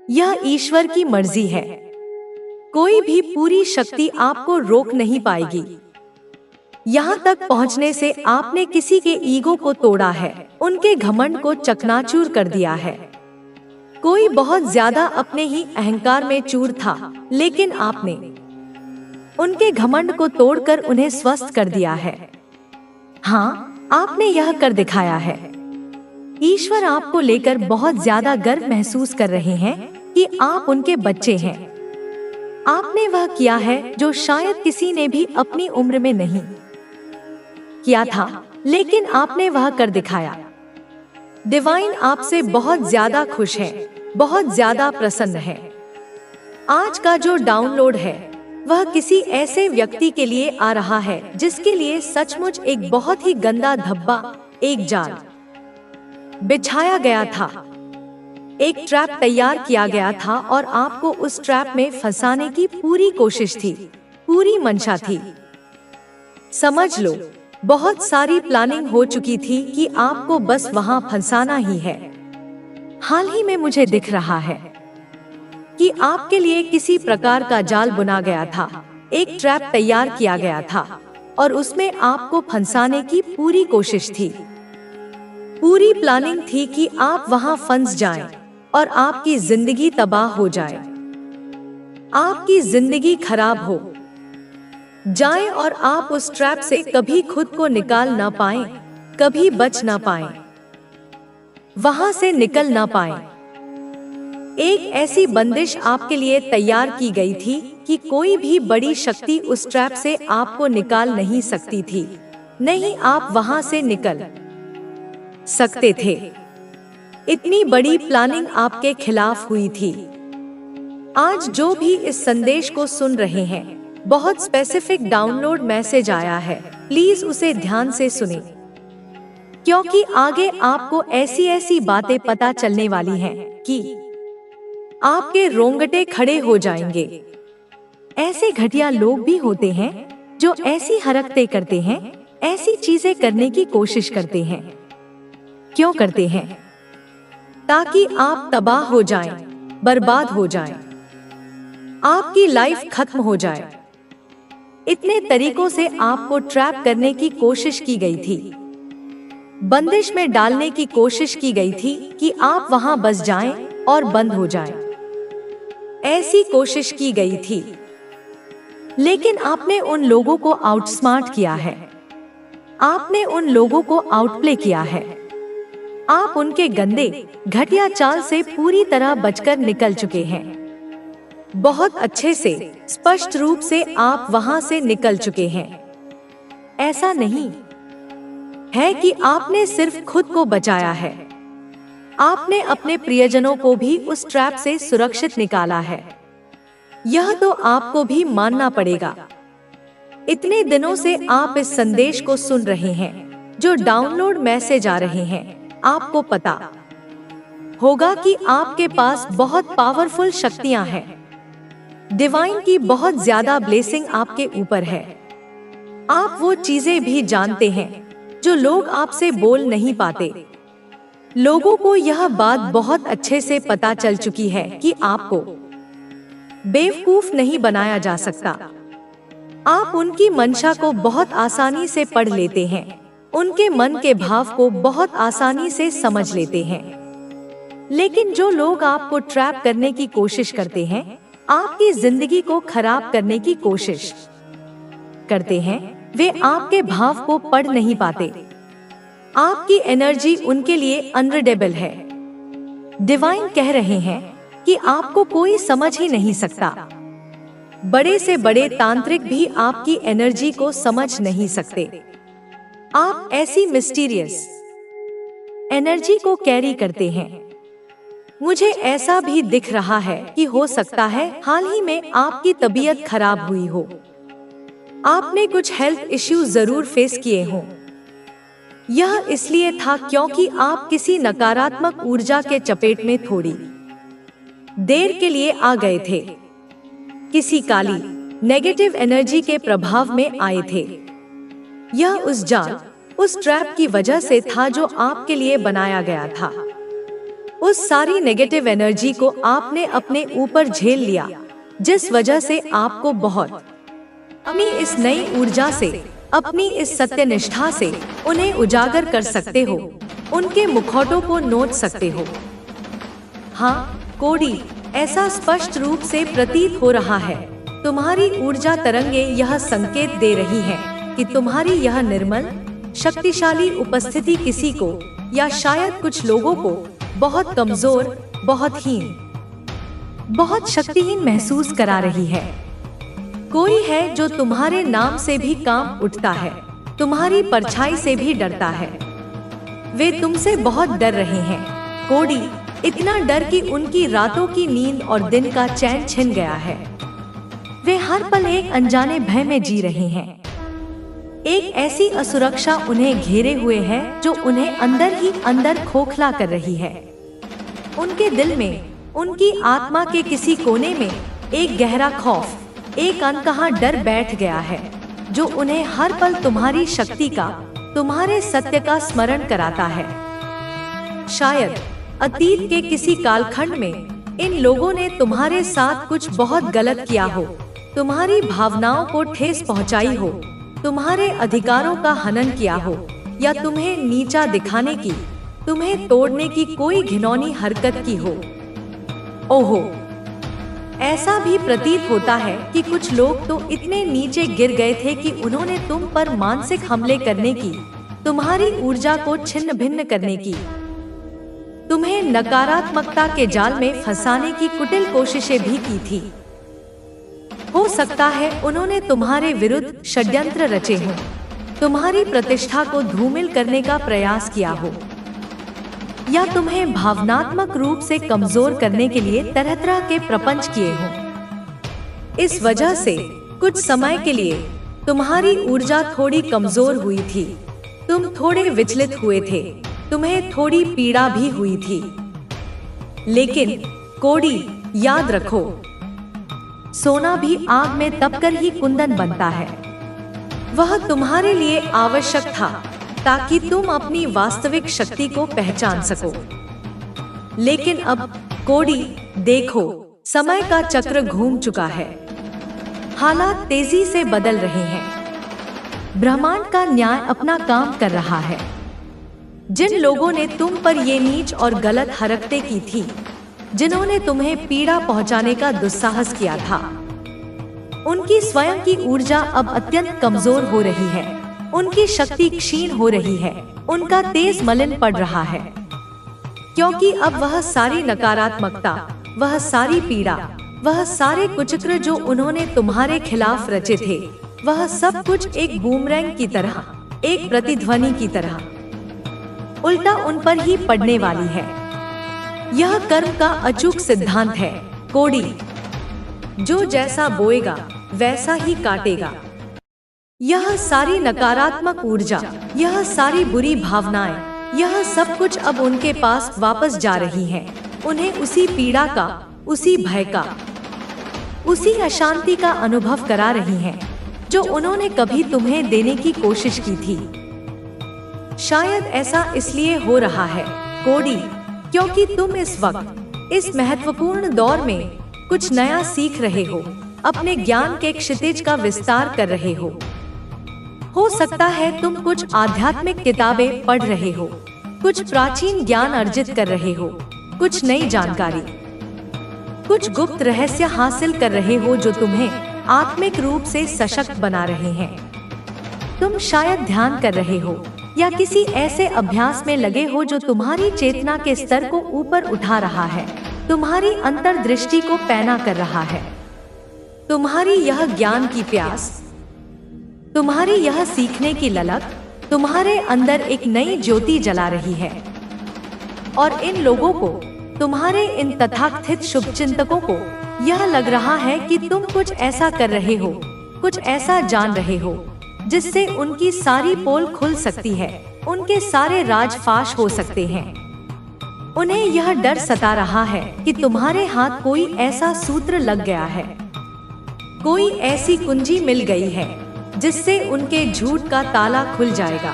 यह ईश्वर की मर्जी है। कोई भी पूरी शक्ति आपको रोक नहीं पाएगी। यहाँ तक पहुँचने से आपने किसी के ईगो को तोड़ा है, उनके घमंड को चकनाचूर कर दिया है। कोई बहुत ज्यादा अपने ही अहंकार में चूर था, लेकिन आपने उनके घमंड को तोड़कर उन्हें स्वस्थ कर दिया है। हाँ, आपने यह कर दिखाया है। ईश्वर आपको लेकर बहुत ज्यादा गर्व महसूस कर रहे हैं कि आप उनके बच्चे हैं। आपने वह किया है जो शायद किसी ने भी अपनी उम्र में नहीं किया था, लेकिन आपने वह कर दिखाया। डिवाइन आपसे बहुत ज्यादा खुश है, बहुत ज्यादा प्रसन्न है। आज का जो डाउनलोड है वह किसी ऐसे व्यक्ति के लिए आ रहा है जिसके लिए सचमुच एक बहुत ही गंदा धब्बा, एक जाल बिछाया गया था, एक ट्रैप तैयार किया गया था और आपको उस ट्रैप में फंसाने की पूरी कोशिश थी, पूरी मंशा थी। समझ लो, बहुत सारी प्लानिंग हो चुकी थी कि आपको बस वहां फंसाना ही है। हाल ही में मुझे दिख रहा है कि आपके लिए किसी प्रकार का जाल बुना गया था, एक ट्रैप तैयार किया गया था और उसमें आपको फंसाने की पूरी कोशिश थी। पूरी प्लानिंग थी कि आप वहां फंस जाएं और आपकी जिंदगी तबाह हो जाए, आपकी जिंदगी खराब हो जाए और आप उस ट्रैप से कभी खुद को निकाल ना पाएं, कभी बच ना पाएं, वहां से निकल ना पाएं। एक ऐसी बंदिश आपके लिए तैयार की गई थी कि कोई भी बड़ी शक्ति उस ट्रैप से आपको निकाल नहीं सकती थी। नहीं, आप वहां से निकल सकते थे। इतनी बड़ी प्लानिंग आपके खिलाफ हुई थी। आज जो भी इस संदेश को सुन रहे हैं, बहुत स्पेसिफिक डाउनलोड मैसेज आया है, प्लीज उसे ध्यान से सुने, क्योंकि आगे आपको ऐसी ऐसी बातें पता चलने वाली हैं कि आपके रोंगटे खड़े हो जाएंगे। ऐसे घटिया लोग भी होते हैं जो ऐसी हरकतें करते हैं, ऐसी चीजें करने की कोशिश करते हैं। क्यों करते हैं? ताकि आप तबाह हो जाएं, बर्बाद हो जाएं, आपकी लाइफ खत्म हो जाए। इतने तरीकों से आपको ट्रैप करने की कोशिश की गई थी, बंदिश में डालने की कोशिश की गई थी कि आप वहां बस जाएं और बंद हो जाएं। ऐसी कोशिश की गई थी, लेकिन आपने उन लोगों को आउटस्मार्ट किया है, आपने उन लोगों को आउटप्ले किया है। आप उनके गंदे घटिया चाल से पूरी तरह बचकर निकल चुके हैं। बहुत अच्छे से, स्पष्ट रूप से आप वहां से निकल चुके हैं। ऐसा नहीं है कि आपने सिर्फ खुद को बचाया है, आपने अपने प्रियजनों को भी उस ट्रैप से सुरक्षित निकाला है। यह तो आपको भी मानना पड़ेगा। इतने दिनों से आप इस संदेश को सुन रहे हैं, जो डाउनलोड मैसेज आ रहे हैं, आपको पता होगा कि आपके पास बहुत पावरफुल शक्तियां हैं। डिवाइन की बहुत ज्यादा ब्लेसिंग आपके ऊपर है। आप वो चीजें भी जानते हैं जो लोग आपसे बोल नहीं पाते। लोगों को यह बात बहुत अच्छे से पता चल चुकी है कि आपको बेवकूफ नहीं बनाया जा सकता। आप उनकी मंशा को बहुत आसानी से पढ़ लेते हैं, उनके मन के भाव को बहुत आसानी से समझ लेते हैं। लेकिन जो लोग आपको ट्रैप करने की कोशिश करते हैं, आपकी जिंदगी को खराब करने की कोशिश करते हैं, वे आपके भाव को पढ़ नहीं पाते। आपकी एनर्जी उनके लिए अनरीडेबल है। डिवाइन कह रहे हैं कि आपको कोई समझ ही नहीं सकता। बड़े से बड़े तांत्रिक भी आपकी एनर्जी को समझ नहीं सकते। आप ऐसी मिस्टीरियस एनर्जी को कैरी करते हैं। मुझे ऐसा भी दिख रहा है कि हो सकता है हाल ही में आपकी तबीयत खराब हुई हो, आपने कुछ हेल्थ इश्यूज जरूर फेस किए हों। यह इसलिए था क्योंकि आप किसी नकारात्मक ऊर्जा के चपेट में थोड़ी देर के लिए आ गए थे, किसी काली नेगेटिव एनर्जी के प्रभाव में आए थे। यह उस जाल, उस ट्रैप की वजह से था जो आपके लिए बनाया गया था। उस सारी नेगेटिव एनर्जी को आपने अपने ऊपर झेल लिया, जिस वजह से आपको बहुत अपनी इस नई ऊर्जा से, अपनी इस सत्यनिष्ठा से उन्हें उजागर कर सकते हो, उनके मुखौटों को नोच सकते हो। हाँ कोड़ी, ऐसा स्पष्ट रूप से प्रतीत हो रहा है। तुम्हारी ऊर्जा तरंगे यह संकेत दे रही हैं कि तुम्हारी यह निर्मल, शक्तिशाली उपस्थिति किसी को या शायद कुछ लोगों को बहुत कमजोर, बहुत हीन, बहुत शक्तिहीन महसूस करा रही है। कोई है जो तुम्हारे नाम से भी कांप उठता है, तुम्हारी परछाई से भी डरता है। वे तुमसे बहुत डर रहे हैं कोड़ी, इतना डर कि उनकी रातों की नींद और दिन का चैन छिन गया है। वे हर पल एक अनजाने भय में जी रहे हैं। एक ऐसी असुरक्षा उन्हें घेरे हुए है जो उन्हें अंदर ही अंदर खोखला कर रही है। उनके दिल में, उनकी आत्मा के किसी कोने में एक गहरा खौफ, एक अनकहा डर बैठ गया है, जो उन्हें हर पल तुम्हारी शक्ति का, तुम्हारे सत्य का स्मरण कराता है। शायद अतीत के किसी कालखंड में इन लोगों ने तुम्हारे साथ कुछ बहुत गलत किया हो, तुम्हारी भावनाओं को ठेस पहुंचाई हो, तुम्हारे अधिकारों का हनन किया हो, या तुम्हें नीचा दिखाने की, तुम्हें तोड़ने की कोई घिनौनी हरकत की हो। ओहो, ऐसा भी प्रतीत होता है कि कुछ लोग तो इतने नीचे गिर गए थे कि उन्होंने तुम पर मानसिक हमले करने की, तुम्हारी ऊर्जा को छिन्न भिन्न करने की, तुम्हें नकारात्मकता के जाल में फंसाने की कुटिल कोशिशें भी की थी। हो सकता है उन्होंने तुम्हारे विरुद्ध षड्यंत्र रचे हों, तुम्हारी प्रतिष्ठा को धूमिल करने का प्रयास किया हो, या तुम्हें भावनात्मक रूप से कमजोर करने के लिए तरह तरह के प्रपंच किए हों। इस वजह से कुछ समय के लिए तुम्हारी ऊर्जा थोड़ी कमजोर हुई थी, तुम थोड़े विचलित हुए थे, तुम्हें थोड़ी पीड़ा भी हुई थी। लेकिन कोड़ी, याद रखो, सोना भी आग में तपकर ही कुंदन बनता है। वह तुम्हारे लिए आवश्यक था ताकि तुम अपनी वास्तविक शक्ति को पहचान सको। लेकिन अब कोड़ी, देखो, समय का चक्र घूम चुका है, हालात तेजी से बदल रहे हैं, ब्रह्मांड का न्याय अपना काम कर रहा है। जिन लोगों ने तुम पर ये नीच और गलत हरकतें की थी, जिन्होंने तुम्हें पीड़ा पहुंचाने का दुस्साहस किया था, उनकी स्वयं की ऊर्जा अब अत्यंत कमजोर हो रही है, उनकी शक्ति क्षीण हो रही है, उनका तेज मलिन पड़ रहा है, क्योंकि अब वह सारी नकारात्मकता, वह सारी पीड़ा, वह सारे कुचक्र जो उन्होंने तुम्हारे खिलाफ रचे थे, वह सब कुछ एक बूमरैंग की तरह, एक प्रतिध्वनि की तरह उल्टा उन पर ही पड़ने वाली है। यह कर्म का अचूक सिद्धांत है कोड़ी, जो जैसा बोएगा वैसा ही काटेगा। यह सारी नकारात्मक ऊर्जा, यह सारी बुरी भावनाएं, यह सब कुछ अब उनके पास वापस जा रही है, उन्हें उसी पीड़ा का, उसी भय का, उसी अशांति का अनुभव करा रही हैं, जो उन्होंने कभी तुम्हें देने की कोशिश की थी। शायद ऐसा इसलिए हो रहा है कोड़ी, क्योंकि तुम इस वक्त, इस महत्वपूर्ण दौर में कुछ नया सीख रहे हो, अपने ज्ञान के क्षितिज का विस्तार कर रहे हो। सकता है तुम कुछ आध्यात्मिक किताबें पढ़ रहे हो, कुछ प्राचीन ज्ञान अर्जित कर रहे हो, कुछ नई जानकारी, कुछ गुप्त रहस्य हासिल कर रहे हो जो तुम्हें आत्मिक रूप से सशक्त बना रहे हैं। तुम शायद ध्यान कर रहे हो या किसी ऐसे अभ्यास में लगे हो जो तुम्हारी चेतना के स्तर को ऊपर उठा रहा है, तुम्हारी अंतर्दृष्टि को पैना कर रहा है। तुम्हारी यह ज्ञान की प्यास, तुम्हारी यह सीखने की ललक तुम्हारे अंदर एक नई ज्योति जला रही है। और इन लोगों को, तुम्हारे इन तथाकथित शुभचिंतकों को यह लग रहा है कि तुम कुछ ऐसा कर रहे हो, कुछ ऐसा जान रहे हो जिससे उनकी सारी पोल खुल सकती है, उनके सारे राज फाश हो सकते हैं। उन्हें यह डर सता रहा है कि तुम्हारे हाथ कोई ऐसा सूत्र लग गया है, कोई ऐसी कुंजी मिल गई है जिससे उनके झूठ का ताला खुल जाएगा।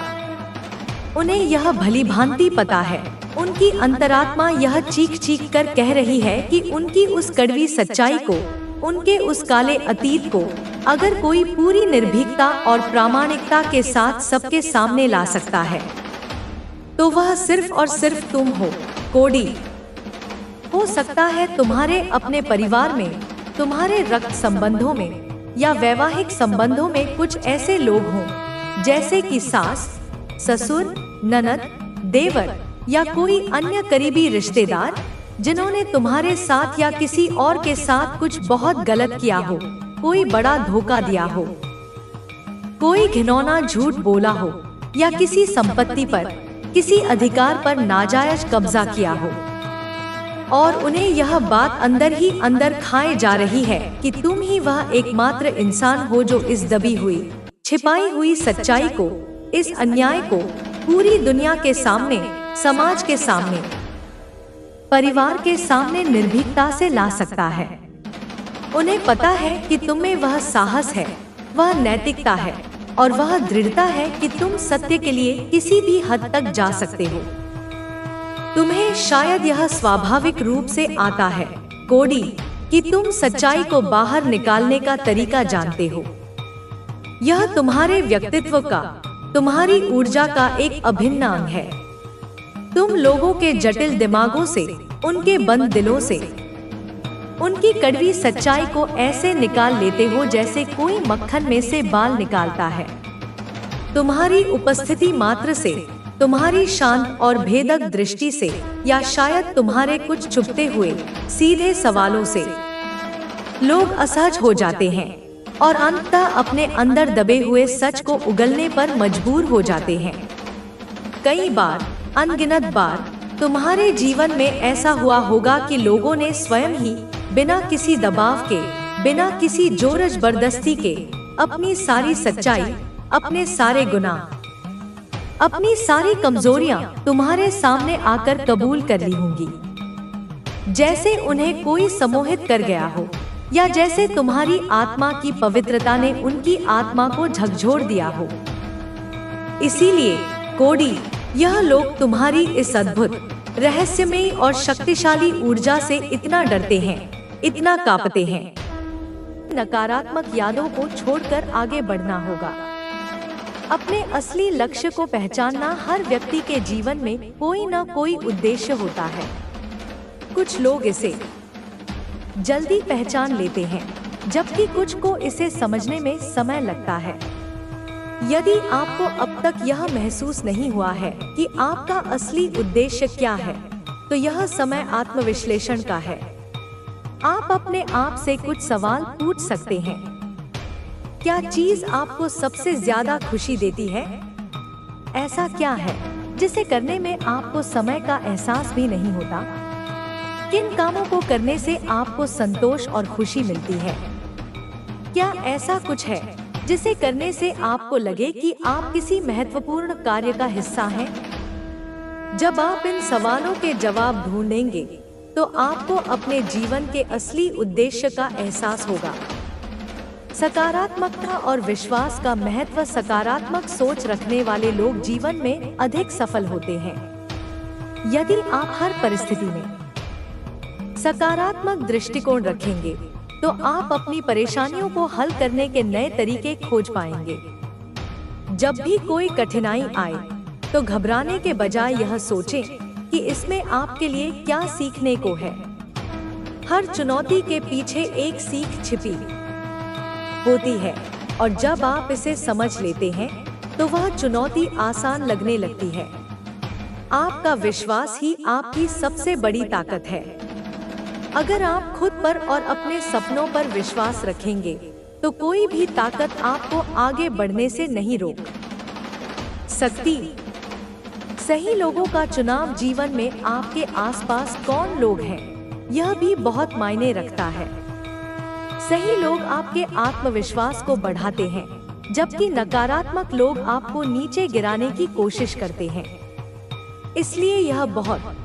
उन्हें यह भली भांति पता है, उनकी अंतरात्मा यह चीख चीख कर कह रही है कि उनकी उस कड़वी सच्चाई को, उनके उस काले अतीत को अगर कोई पूरी निर्भीकता और प्रामाणिकता के साथ सबके सामने ला सकता है, तो वह सिर्फ और सिर्फ तुम हो, कोडी। हो सकता है तुम्हारे अपने परिवार में, तुम्हारे रक्त संबंधों में या वैवाहिक संबंधों में कुछ ऐसे लोग हों, जैसे कि सास, ससुर, ननद, देवर या कोई अन्य करीबी रिश्तेदार, जिन्होंने तुम्हारे साथ या किसी और के साथ कुछ बहुत गलत किया हो, कोई बड़ा धोखा दिया हो, कोई घिनौना झूठ बोला हो या किसी संपत्ति पर, किसी अधिकार पर नाजायज कब्जा किया हो, और उन्हें यह बात अंदर ही अंदर खाए जा रही है कि तुम ही वह एकमात्र इंसान हो जो इस दबी हुई, छिपाई हुई सच्चाई को, इस अन्याय को पूरी दुनिया के सामने, समाज के सामने, परिवार के सामने निर्भीकता से ला सकता है। उन्हें पता है कि तुम में वह साहस है, वह नैतिकता है और वह दृढ़ता है कि तुम सत्य के लिए किसी भी हद तक जा सकते हो। तुम्हें शायद यह स्वाभाविक रूप से आता है, कोडी, कि तुम सच्चाई को बाहर निकालने का तरीका जानते हो। यह तुम्हारे व्यक्तित्व का, तुम्हारी ऊर्जा का एक अभिन्न अंग है। तुम लोगों के जटिल दिमागों से, उनके बंद दिलों से, उनकी कड़वी सच्चाई को ऐसे निकाल लेते हो जैसे कोई मक्खन में से बाल निकालता है। तुम्हारी उपस्थिति मात्र से, तुम्हारी शांत और भेदक दृष्टि से, या शायद तुम्हारे कुछ छुपते हुए सीधे सवालों से, लोग असहज हो जाते हैं और अंततः अपने अंदर दबे हुए सच को उगलने पर मजबूर हो जाते हैं। कई बार, अनगिनत बार तुम्हारे जीवन में ऐसा हुआ होगा कि लोगों ने स्वयं ही, बिना किसी दबाव के, बिना किसी जोर जबरदस्ती के, अपनी सारी सच्चाई, अपने सारे गुनाह, अपनी सारी कमजोरियां तुम्हारे सामने आकर कबूल कर ली होंगी। जैसे उन्हें कोई सम्मोहित कर गया हो, या जैसे तुम्हारी आत्मा की पवित्रता ने उनकी आत्मा को झकझोर दिया हो। इसीलिए कोडी, यह लोग तुम्हारी इस अद्भुत, रहस्यमयी और शक्तिशाली ऊर्जा से इतना डरते हैं, इतना कांपते हैं। नकारात्मक यादों को छोड़कर आगे बढ़ना होगा। अपने असली लक्ष्य को पहचानना। हर व्यक्ति के जीवन में कोई न कोई उद्देश्य होता है। कुछ लोग इसे जल्दी पहचान लेते हैं, जबकि कुछ को इसे समझने में समय लगता है। यदि आपको अब तक यह महसूस नहीं हुआ है कि आपका असली उद्देश्य क्या है, तो यह समय आत्मविश्लेषण का है। आप अपने आप से कुछ सवाल पूछ सकते हैं। क्या चीज आपको सबसे ज्यादा खुशी देती है? ऐसा क्या है जिसे करने में आपको समय का एहसास भी नहीं होता? किन कामों को करने से आपको संतोष और खुशी मिलती है? क्या ऐसा कुछ है जिसे करने से आपको लगे कि आप किसी महत्वपूर्ण कार्य का हिस्सा हैं? जब आप इन सवालों के जवाब ढूंढेंगे, तो आपको अपने जीवन के असली उद्देश्य का एहसास होगा। सकारात्मकता और विश्वास का महत्व। सकारात्मक सोच रखने वाले लोग जीवन में अधिक सफल होते हैं। यदि आप हर परिस्थिति में सकारात्मक दृष्टिकोण रखेंगे, तो आप अपनी परेशानियों को हल करने के नए तरीके खोज पाएंगे। जब भी कोई कठिनाई आए, तो घबराने के बजाय यह सोचें कि इसमें आपके लिए क्या सीखने को है। हर चुनौती के पीछे एक सीख छिपी होती है, और जब आप इसे समझ लेते हैं, तो वह चुनौती आसान लगने लगती है। आपका विश्वास ही आपकी सबसे बड़ी ताकत है। अगर आप खुद पर और अपने सपनों पर विश्वास रखेंगे, तो कोई भी ताकत आपको आगे बढ़ने से नहीं रोक सकती। सही लोगों का चुनाव। जीवन में आपके आसपास कौन लोग हैं, यह भी बहुत मायने रखता है। सही लोग आपके आत्मविश्वास को बढ़ाते हैं, जबकि नकारात्मक लोग आपको नीचे गिराने की कोशिश करते हैं। इसलिए यह बहुत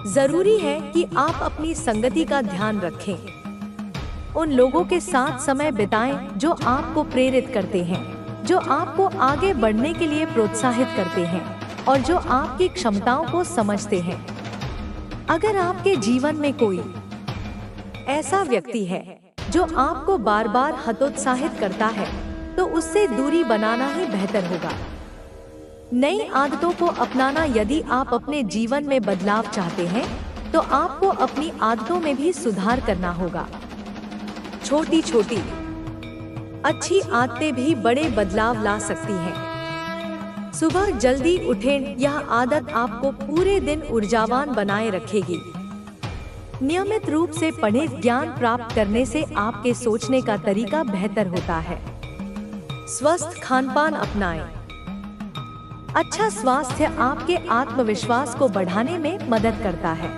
जरूरी है कि आप अपनी संगति का ध्यान रखें। उन लोगों के साथ समय बिताएं जो आपको प्रेरित करते हैं, जो आपको आगे बढ़ने के लिए प्रोत्साहित करते हैं। और जो आपकी क्षमताओं को समझते हैं। अगर आपके जीवन में कोई ऐसा व्यक्ति है जो आपको बार बार हतोत्साहित करता है, तो उससे दूरी बनाना ही बेहतर होगा। नई आदतों को अपनाना। यदि आप अपने जीवन में बदलाव चाहते हैं, तो आपको अपनी आदतों में भी सुधार करना होगा। छोटी छोटी अच्छी आदतें भी बड़े बदलाव ला सकती हैं। सुबह जल्दी उठें। यह आदत आपको पूरे दिन ऊर्जावान बनाए रखेगी। नियमित रूप से पढ़ें। ज्ञान प्राप्त करने से आपके सोचने का तरीका बेहतर होता है। स्वस्थ खानपान अपनाएं। अच्छा स्वास्थ्य आपके आत्मविश्वास को बढ़ाने में मदद करता है।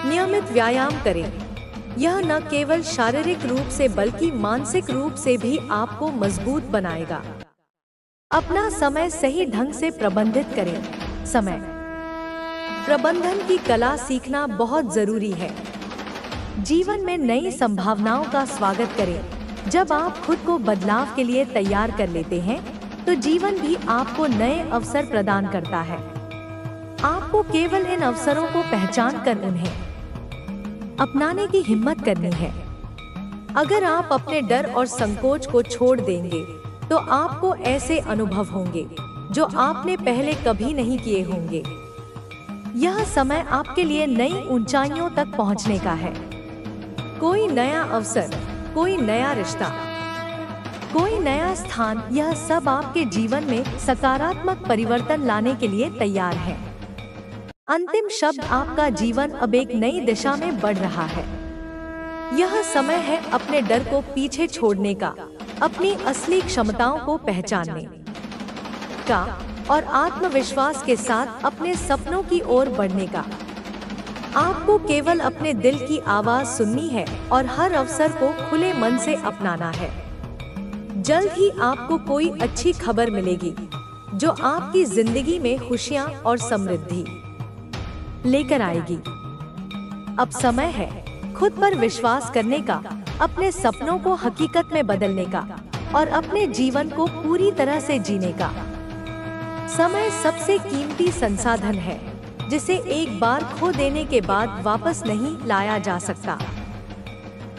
नियमित व्यायाम करें। यह न केवल शारीरिक रूप से बल्कि मानसिक रूप से भी आपको मजबूत बनाएगा। अपना समय सही ढंग से प्रबंधित करें। समय प्रबंधन की कला सीखना बहुत जरूरी है। जीवन में नई संभावनाओं का स्वागत करें। जब आप खुद को बदलाव के लिए तैयार कर लेते हैं, तो जीवन भी आपको नए अवसर प्रदान करता है। आपको केवल इन अवसरों को पहचान कर उन्हें अपनाने की हिम्मत करनी है। अगर आप अपने डर और संकोच को छोड़ देंगे, तो आपको ऐसे अनुभव होंगे जो आपने पहले कभी नहीं किए होंगे। यह समय आपके लिए नई ऊंचाइयों तक पहुंचने का है। कोई नया अवसर, कोई नया रिश्ता, कोई नया स्थान, यह सब आपके जीवन में सकारात्मक परिवर्तन लाने के लिए तैयार है। अंतिम शब्द, आपका जीवन अब एक नई दिशा में बढ़ रहा है। यह समय है अपने डर को पीछे छोड़ने का, अपनी असली क्षमताओं को पहचानने का और आत्मविश्वास के साथ अपने सपनों की ओर बढ़ने का। आपको केवल अपने दिल की आवाज सुननी है और हर अवसर को खुले मन से अपनाना है। जल्द ही आपको कोई अच्छी खबर मिलेगी जो आपकी जिंदगी में खुशियां और समृद्धि लेकर आएगी। अब समय है खुद पर विश्वास करने का, अपने सपनों को हकीकत में बदलने का और अपने जीवन को पूरी तरह से जीने का। समय सबसे कीमती संसाधन है, जिसे एक बार खो देने के बाद वापस नहीं लाया जा सकता।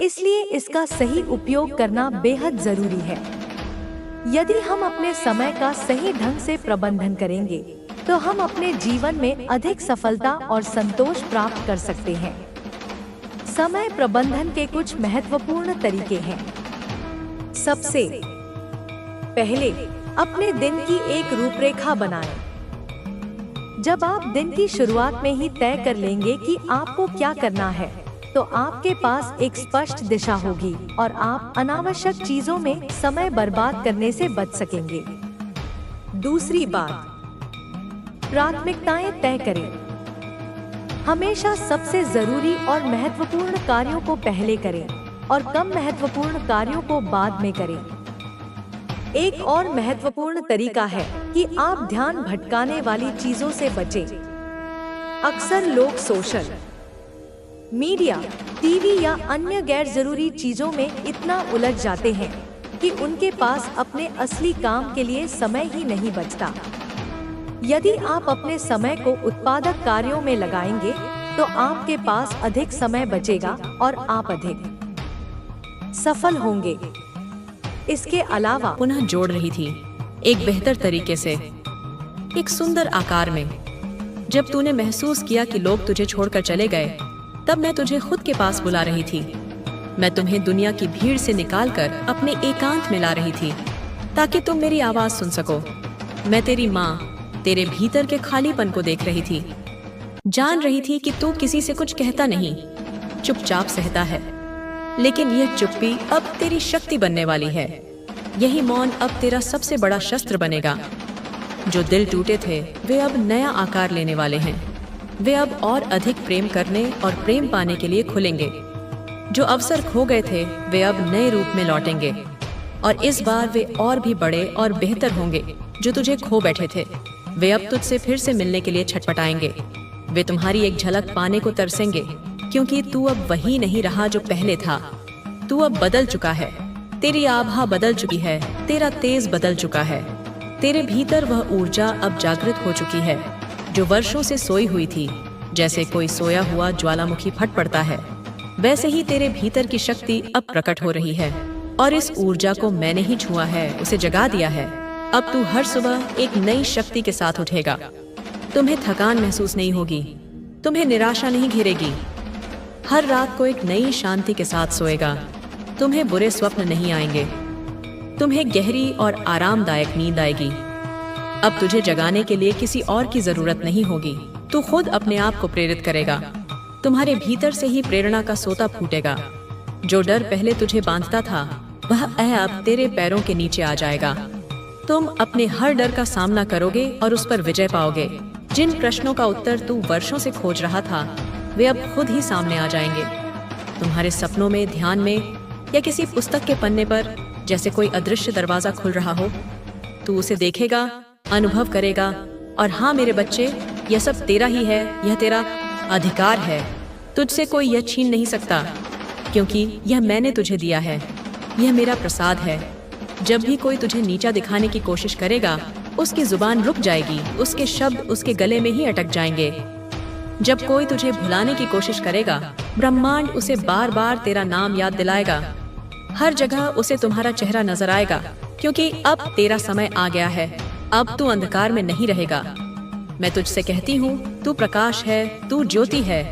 इसलिए इसका सही उपयोग करना बेहद जरूरी है। यदि हम अपने समय का सही ढंग से प्रबंधन करेंगे, तो हम अपने जीवन में अधिक सफलता और संतोष प्राप्त कर सकते हैं। समय प्रबंधन के कुछ महत्वपूर्ण तरीके हैं। सबसे पहले, अपने दिन की एक रूपरेखा बनाएं। जब आप दिन की शुरुआत में ही तय कर लेंगे कि आपको क्या करना है, तो आपके पास एक स्पष्ट दिशा होगी और आप अनावश्यक चीजों में समय बर्बाद करने से बच सकेंगे। दूसरी बात, प्राथमिकताएं तय करें। हमेशा सबसे जरूरी और महत्वपूर्ण कार्यों को पहले करें और कम महत्वपूर्ण कार्यों को बाद में करें। एक और महत्वपूर्ण तरीका है कि आप ध्यान भटकाने वाली चीजों से बचें। अक्सर लोग सोशल मीडिया, टीवी या अन्य गैर जरूरी चीजों में इतना उलझ जाते हैं कि उनके पास अपने असली काम के लिए समय ही नहीं बचता। यदि आप अपने समय को उत्पादक कार्यों में लगाएंगे, तो आपके पास अधिक समय बचेगा और आप अधिक सफल होंगे। इसके अलावा पुनः जोड़ रही थी एक बेहतर तरीके से, एक सुंदर आकार में। जब तूने महसूस किया कि लोग तुझे छोड़कर चले गए, तब मैं तुझे खुद के पास बुला रही थी। मैं तुम्हें दुनिया की भीड़ से निकालकर अपने एकांत में ला रही थी, ताकि तुम मेरी आवाज सुन सको। मैं तेरी माँ तेरे भीतर के खालीपन को देख रही थी, जान रही थी कि तू किसी से कुछ कहता नहीं, चुपचाप सहता है। लेकिन यह चुप्पी अब तेरी शक्ति बनने वाली है। यही मौन अब तेरा सबसे बड़ा शस्त्र बनेगा। जो दिल टूटे थे, वे अब नया आकार लेने वाले हैं। वे अब और अधिक प्रेम करने और प्रेम पाने के लिए खुलेंगे। जो अवसर खो गए थे, वे अब नए रूप में लौटेंगे, और इस बार वे और भी बड़े और बेहतर होंगे। जो तुझे खो बैठे थे, वे अब तुझसे फिर से मिलने के लिए छटपटाएंगे। वे तुम्हारी एक झलक पाने को तरसेंगे, क्योंकि तू अब वही नहीं रहा जो पहले था। तू अब बदल चुका है। तेरी आभा बदल चुकी है, तेरा तेज बदल चुका है, तेरे भीतर वह ऊर्जा अब जागृत हो चुकी है जो वर्षों से सोई हुई थी। जैसे कोई सोया हुआ ज्वालामुखी फट पड़ता है, वैसे ही तेरे भीतर की शक्ति अब प्रकट हो रही है। और इस ऊर्जा को मैंने ही छुआ है, उसे जगा दिया है। अब तू हर सुबह एक नई शक्ति के साथ उठेगा। तुम्हें थकान महसूस नहीं होगी, तुम्हें निराशा नहीं घेरेगी। हर रात को एक नई शांति के साथ सोएगा। तुम्हें बुरे स्वप्न नहीं आएंगे, तुम्हें गहरी और आरामदायक नींद आएगी। अब तुझे जगाने के लिए किसी और की जरूरत नहीं होगी, तू खुद अपने आप को प्रेरित करेगा। तुम्हारे भीतर से ही प्रेरणा का सोता फूटेगा। जो डर पहले तुझे बांधता था, वह अब तेरे पैरों के नीचे आ जाएगा। तुम अपने हर डर का सामना करोगे और उस पर विजय पाओगे। जिन प्रश्नों का उत्तर तू वर्षों से खोज रहा था, वे अब खुद ही सामने आ जाएंगे। तुम्हारे सपनों में, ध्यान में या किसी पुस्तक के पन्ने पर जैसे कोई अदृश्य दरवाजा खुल रहा हो, तू उसे देखेगा, अनुभव करेगा। और हाँ मेरे बच्चे, यह सब तेरा ही है, यह तेरा अधिकार है। तुझसे कोई यह छीन नहीं सकता, क्योंकि यह मैंने तुझे दिया है। यह मेरा प्रसाद है। जब भी कोई तुझे नीचा दिखाने की कोशिश करेगा, उसकी जुबान रुक जाएगी, उसके शब्द उसके गले में ही अटक जाएंगे। जब कोई तुझे भुलाने की कोशिश करेगा, ब्रह्मांड उसे बार बार तेरा नाम याद दिलाएगा। हर जगह उसे तुम्हारा चेहरा नजर आएगा, क्योंकि अब तेरा समय आ गया है। अब तू अंधकार में नहीं रहेगा। मैं तुझसे कहती हूँ, तू प्रकाश है, तू ज्योति है,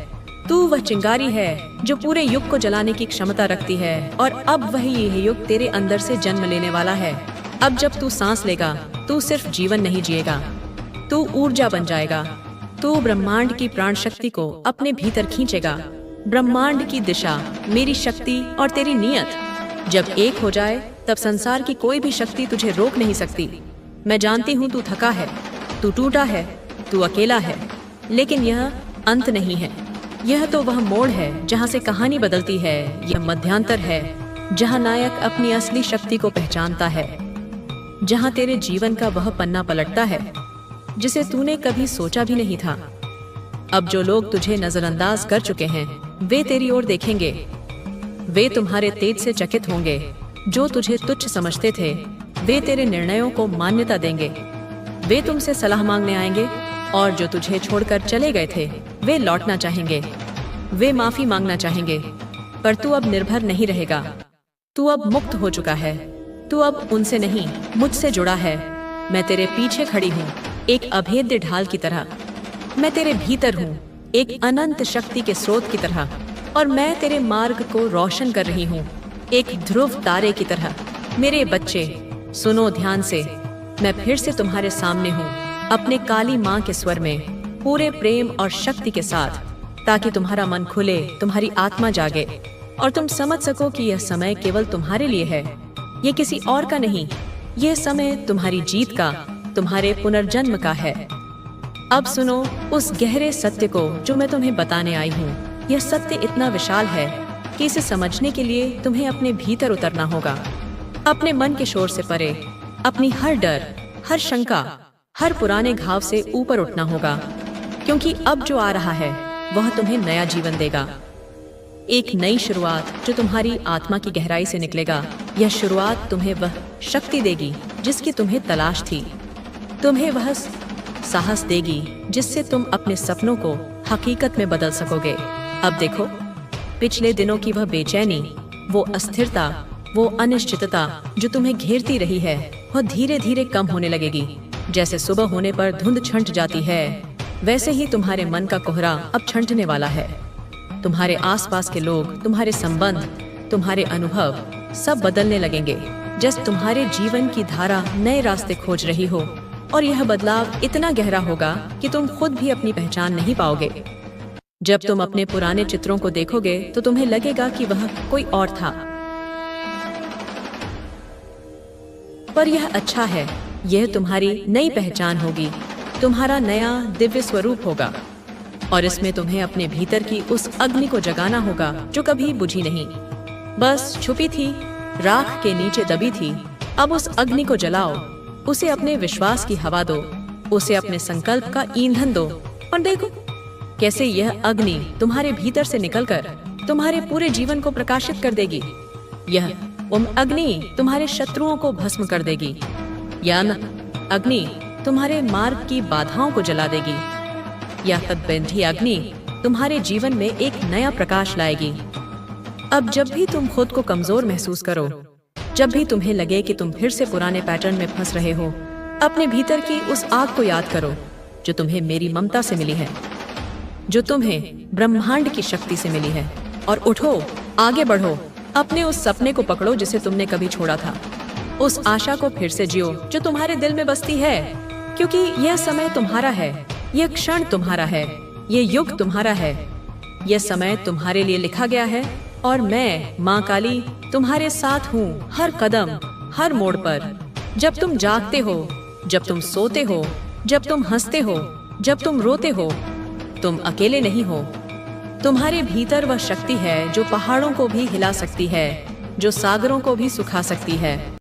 तू वह चिंगारी है जो पूरे युग को जलाने की क्षमता रखती है। और अब वही यह युग तेरे अंदर से जन्म लेने वाला है। अब जब तू सांस लेगा, तू सिर्फ जीवन नहीं जिएगा, तू ऊर्जा बन जाएगा। तू ब्रह्मांड की प्राण शक्ति को अपने भीतर खींचेगा। ब्रह्मांड की दिशा, मेरी शक्ति और तेरी नियत जब एक हो जाए, तब संसार की कोई भी शक्ति तुझे रोक नहीं सकती। मैं जानती हूँ तू थका है, तू टूटा है, तू अकेला है, लेकिन यह अंत नहीं है। यह तो वह मोड़ है जहाँ से कहानी बदलती है। यह मध्यांतर है जहाँ नायक अपनी असली शक्ति को पहचानता है, जहाँ तेरे जीवन का वह पन्ना पलटता है जिसे तूने कभी सोचा भी नहीं था। अब जो लोग तुझे नजरअंदाज कर चुके हैं, वे तेरी ओर देखेंगे। वे तुम्हारे तेज से चकित होंगे। जो तुझे तुच्छ समझते थे, वे तेरे निर्णयों को मान्यता देंगे। वे तुमसे सलाह मांगने आएंगे, और जो तुझे छोड़कर चले गए थे, वे लौटना चाहेंगे। वे माफी मांगना चाहेंगे। पर तू अब निर्भर नहीं रहेगा। तू अब मुक्त हो चुका है। तू अब उनसे नहीं, मुझसे जुड़ा है। मैं तेरे पीछे खड़ी हूँ, एक अभेद्य ढाल की तरह। मैं तेरे भीतर हूँ, एक अनंत शक्ति के स्रोत की तरह। और मैं तेरे मार्ग को रोशन कर रही हूँ, एक ध्रुव तारे की तरह। मेरे बच्चे, सुनो ध्यान से। मैं फिर से तुम्हारे सामने हूँ, अपने काली माँ के स्वर में, पूरे प्रेम और शक्ति के साथ, ताकि तुम्हारा मन खुले, तुम्हारी आत्मा जागे और तुम समझ सको कि यह समय केवल तुम्हारे लिए है, ये किसी और का नहीं। यह समय तुम्हारी जीत का, तुम्हारे पुनर्जन्म का है। अब सुनो उस गहरे सत्य को जो मैं तुम्हें बताने आई हूँ। यह सत्य इतना विशाल है कि इसे समझने के लिए तुम्हें अपने भीतर उतरना होगा, अपने मन के शोर से परे, अपनी हर डर, हर शंका, हर पुराने घाव से ऊपर उठना होगा, क्योंकि अब जो आ रहा है वह तुम्हें नया जीवन देगा। एक नई शुरुआत जो तुम्हारी आत्मा की गहराई से निकलेगा। यह शुरुआत तुम्हें वह शक्ति देगी जिसकी तुम्हें तलाश थी। तुम्हें वह साहस देगी जिससे तुम अपने सपनों को हकीकत में बदल सकोगे। अब देखो, पिछले दिनों की वह बेचैनी, वो अस्थिरता, वो अनिश्चितता जो तुम्हें घेरती रही है, वह धीरे धीरे कम होने लगेगी। जैसे सुबह होने पर धुंध छंट जाती है, वैसे ही तुम्हारे मन का कोहरा अब छंटने वाला है। तुम्हारे आसपास के लोग, तुम्हारे संबंध, तुम्हारे अनुभव सब बदलने लगेंगे। जैसे तुम्हारे जीवन की धारा नए रास्ते खोज रही हो, और यह बदलाव इतना गहरा होगा कि तुम खुद भी अपनी पहचान नहीं पाओगे। जब तुम अपने पुराने चित्रों को देखोगे तो तुम्हें लगेगा कि वह कोई और था, पर यह अच्छा है। यह तुम्हारी नई पहचान होगी, तुम्हारा नया दिव्य स्वरूप होगा, और इसमें तुम्हें अपने भीतर की उस अग्नि को जगाना होगा जो कभी बुझी नहीं, बस छुपी थी, राख के नीचे दबी थी। अब उस अग्नि को जलाओ, उसे अपने विश्वास की हवा दो, उसे अपने संकल्प का ईंधन दो, और देखो कैसे यह अग्नि तुम्हारे भीतर से निकलकर तुम्हारे पूरे जीवन को प्रकाशित कर देगी। यह अग्नि तुम्हारे शत्रुओं को भस्म कर देगी। यह अग्नि तुम्हारे मार्ग की बाधाओं को जला देगी। यह तपबंधी अग्नि तुम्हारे जीवन में एक नया प्रकाश लाएगी। अब जब भी तुम खुद को कमजोर महसूस करो, जब भी तुम्हें लगे कि तुम फिर से पुराने पैटर्न में फंस रहे हो, अपने भीतर की उस आग को याद करो जो तुम्हें मेरी ममता से मिली है, जो तुम्हें ब्रह्मांड की शक्ति से मिली है, और उठो, आगे बढ़ो, अपने उस सपने को पकड़ो जिसे तुमने कभी छोड़ा था। उस आशा को फिर से जियो जो तुम्हारे दिल में बसती है, क्योंकि यह समय तुम्हारा है, यह क्षण तुम्हारा है, यह युग तुम्हारा है, यह समय तुम्हारे लिए लिखा गया है। और मैं माँ काली तुम्हारे साथ हूँ, हर कदम, हर मोड़ पर। जब तुम जागते हो, जब तुम सोते हो, जब तुम हंसते हो, जब तुम रोते हो, तुम अकेले नहीं हो। तुम्हारे भीतर वह शक्ति है जो पहाड़ों को भी हिला सकती है, जो सागरों को भी सुखा सकती है।